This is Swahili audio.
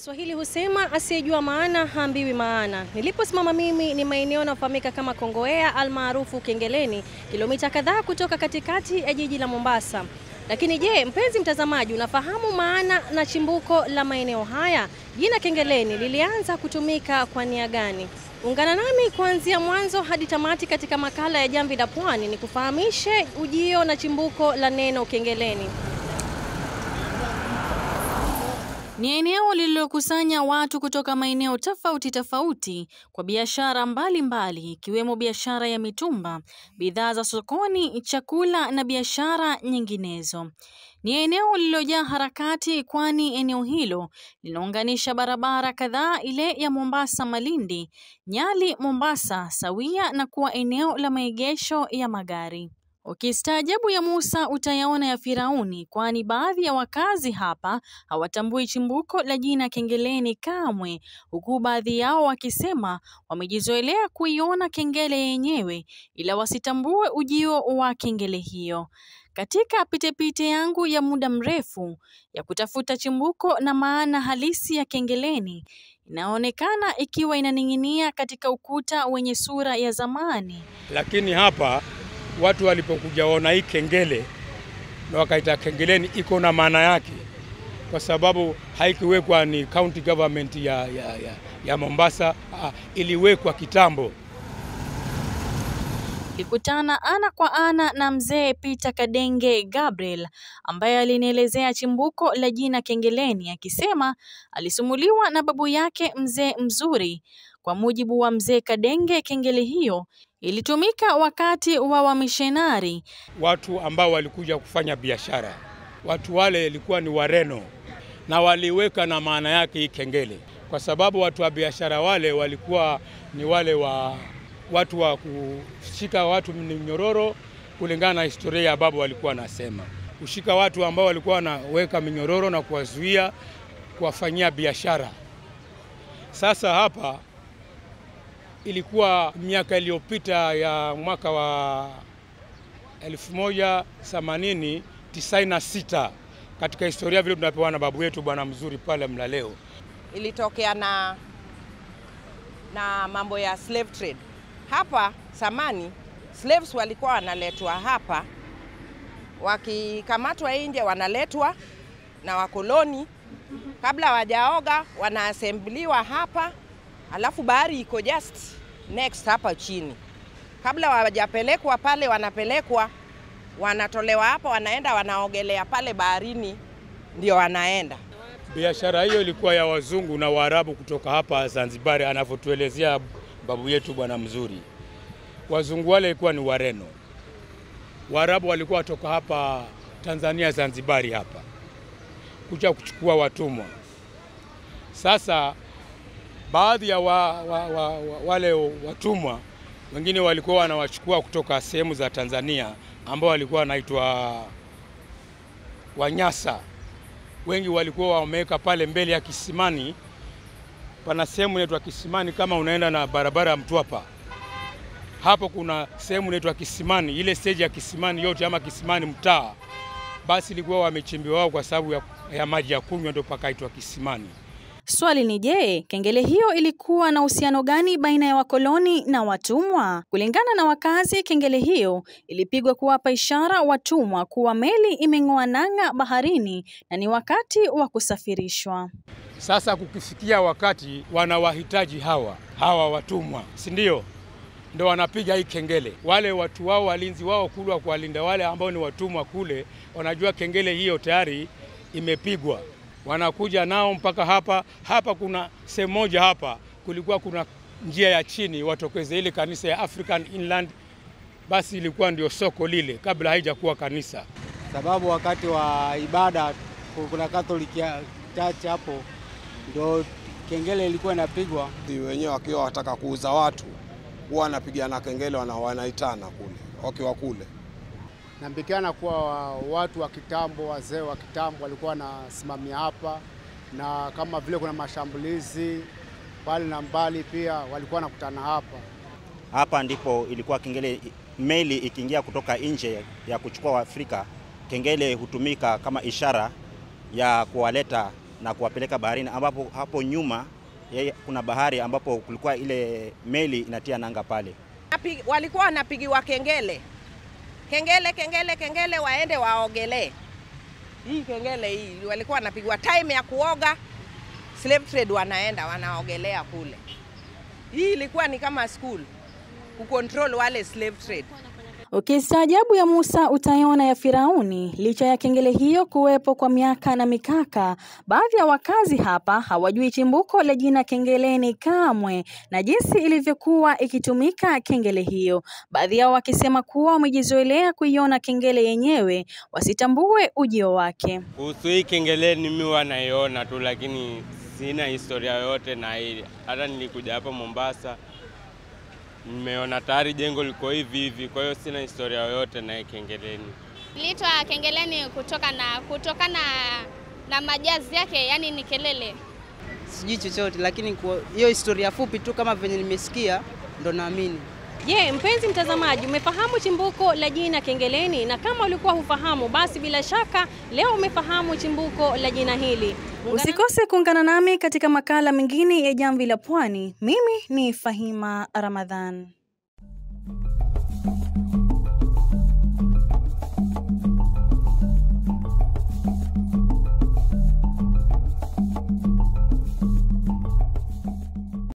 Waswahili husema asiyejua maana haambiwi maana. Niliposimama mimi ni maeneo yanayofahamika kama Kongowea almaarufu Kengeleni, kilomita kadhaa kutoka katikati ya jiji la Mombasa. Lakini je, mpenzi mtazamaji, unafahamu maana na chimbuko la maeneo haya? Jina Kengeleni lilianza kutumika kwa nia gani? Ungana nami kuanzia mwanzo hadi tamati katika makala ya Jamvi la Pwani ni kufahamishe ujio na chimbuko la neno Kengeleni. Ni eneo lililokusanya watu kutoka maeneo tofauti kwa biashara mbalimbali ikiwemo biashara ya mitumba, bidhaa za sokoni, chakula na biashara nyinginezo. Ni eneo lililojaa harakati kwani eneo hilo linaunganisha barabara kadhaa, ile ya Mombasa Malindi, Nyali Mombasa, sawia na kuwa eneo la maegesho ya magari. Ukistaajabu ya Musa utayaona ya Firauni, kwani baadhi ya wakazi hapa hawatambui chimbuko la jina Kengeleni kamwe, huku baadhi yao wakisema wamejizoelea kuiona kengele yenyewe ila wasitambue ujio wa kengele hiyo. Katika pitepite yangu ya muda mrefu ya kutafuta chimbuko na maana halisi ya Kengeleni, inaonekana ikiwa inaning'inia katika ukuta wenye sura ya zamani. Lakini hapa watu walipokuja ona hii kengele na wakaita Kengeleni, iko na maana yake, kwa sababu haikuwekwa ni county government ya Mombasa, iliwekwa kitambo. Nilikutana ana kwa ana na mzee Peter Kadenge Gabriel ambaye alinielezea chimbuko la jina Kengeleni, akisema alisumuliwa na babu yake mzee Mzuri. Kwa mujibu wa mzee Kadenge, kengele hiyo ilitumika wakati wa wamishenari, watu ambao walikuja kufanya biashara. Watu wale ilikuwa ni Wareno na waliweka na maana yake hii kengele, kwa sababu watu wa biashara wale walikuwa ni wale watu wa kushika watu minyororo, kulingana na historia ya babu walikuwa wanasema. Kushika watu ambao walikuwa wanaweka minyororo na kuwazuia kuwafanyia biashara. Sasa hapa ilikuwa miaka iliyopita ya mwaka wa 1896 katika historia vile tunapewa na babu yetu Bwana Mzuri pale Mlaleo. Ilitokea na mambo ya slave trade. Hapa zamani slaves walikuwa wanaletwa hapa, wakikamatwa nje wanaletwa na wakoloni, kabla wajaoga wanaasembliwa hapa, alafu bahari iko just next hapa chini. Kabla wajapelekwa pale, wanapelekwa, wanatolewa hapa, wanaenda wanaogelea pale baharini, ndio wanaenda. Biashara hiyo ilikuwa ya wazungu na Waarabu kutoka hapa Zanzibar, anavyotuelezea babu yetu Bwana Mzuri. Wazungu wale ilikuwa ni Wareno. Waarabu walikuwa kutoka hapa Tanzania Zanzibar hapa kuja kuchukua watumwa. Sasa baadhi ya wale watumwa wengine walikuwa wanawachukua kutoka sehemu za Tanzania ambao walikuwa wanaitwa Wanyasa. Wengi walikuwa wameweka pale mbele ya kisimani. Pana sehemu inaitwa Kisimani, kama unaenda na barabara ya Mtwapa, hapo kuna sehemu inaitwa Kisimani. Ile stage ya Kisimani yote ama Kisimani mtaa, basi ilikuwa wamechimbiwa wao kwa sababu ya maji ya kunywa, ndio pakaitwa Kisimani. Swali ni je, kengele hiyo ilikuwa na uhusiano gani baina ya wakoloni na watumwa? Kulingana na wakazi, kengele hiyo ilipigwa kuwapa ishara watumwa kuwa meli imeng'oa nanga baharini na ni wakati wa kusafirishwa. Sasa kukifikia wakati wanawahitaji hawa watumwa, si ndio? Ndio wanapiga hii kengele. Wale watu wao, walinzi wao kule kuwalinda wale ambao ni watumwa kule, wanajua kengele hiyo tayari imepigwa. Wanakuja nao mpaka hapa kuna sehemu moja hapa kulikuwa kuna njia ya chini watokeze ile kanisa ya African Inland, basi ilikuwa ndio soko lile kabla haijakuwa kanisa. Sababu wakati wa ibada kuna Catholic Church hapo ndio kengele ilikuwa inapigwa. Wenyewe wakiwa wataka kuuza watu huwa wanapigana kengele, wanaitana kule wakiwa kule. Naambiana kuwa watu wa kitambo, wazee wa kitambo walikuwa wanasimamia hapa, na kama vile kuna mashambulizi pale na mbali pia walikuwa wanakutana hapa. Hapa ndipo ilikuwa kengele, meli ikiingia kutoka nje ya kuchukua Afrika, kengele hutumika kama ishara ya kuwaleta na kuwapeleka baharini, ambapo hapo nyuma kuna bahari ambapo kulikuwa ile meli inatia nanga pale. Walikuwa wanapigiwa kengele. Kengele waende waogelee. Hii kengele hii walikuwa wanapigwa time ya kuoga. Slave trade wanaenda wanaogelea kule. Hii ilikuwa ni kama school kucontrol wale slave trade. Ukistaajabu ya Musa utaiona ya Firauni. Licha ya kengele hiyo kuwepo kwa miaka na mikaka, baadhi ya wakazi hapa hawajui chimbuko la jina kengeleni kamwe na jinsi ilivyokuwa ikitumika kengele hiyo. Baadhi yao wakisema kuwa wamejizoelea kuiona kengele yenyewe, wasitambue ujio wake. Kuhusu hii kengeleni mimi wanaiona tu, lakini sina historia yoyote na hili. Hata nilikuja hapa Mombasa, nimeona tayari jengo liko hivi, kwa hiyo sina historia yoyote na kengeleni. Iliitwa kengeleni kutokana na majazi yake, yani ni kelele. Sijui chochote, lakini kwa hiyo historia fupi tu kama venye nimesikia ndo naamini. Je, mpenzi mtazamaji, umefahamu chimbuko la jina kengeleni? Na kama ulikuwa hufahamu, basi bila shaka leo umefahamu chimbuko la jina hili. Usikose kuungana nami katika makala mengine ya Jamvi la Pwani. Mimi ni Fahima Ramadhan.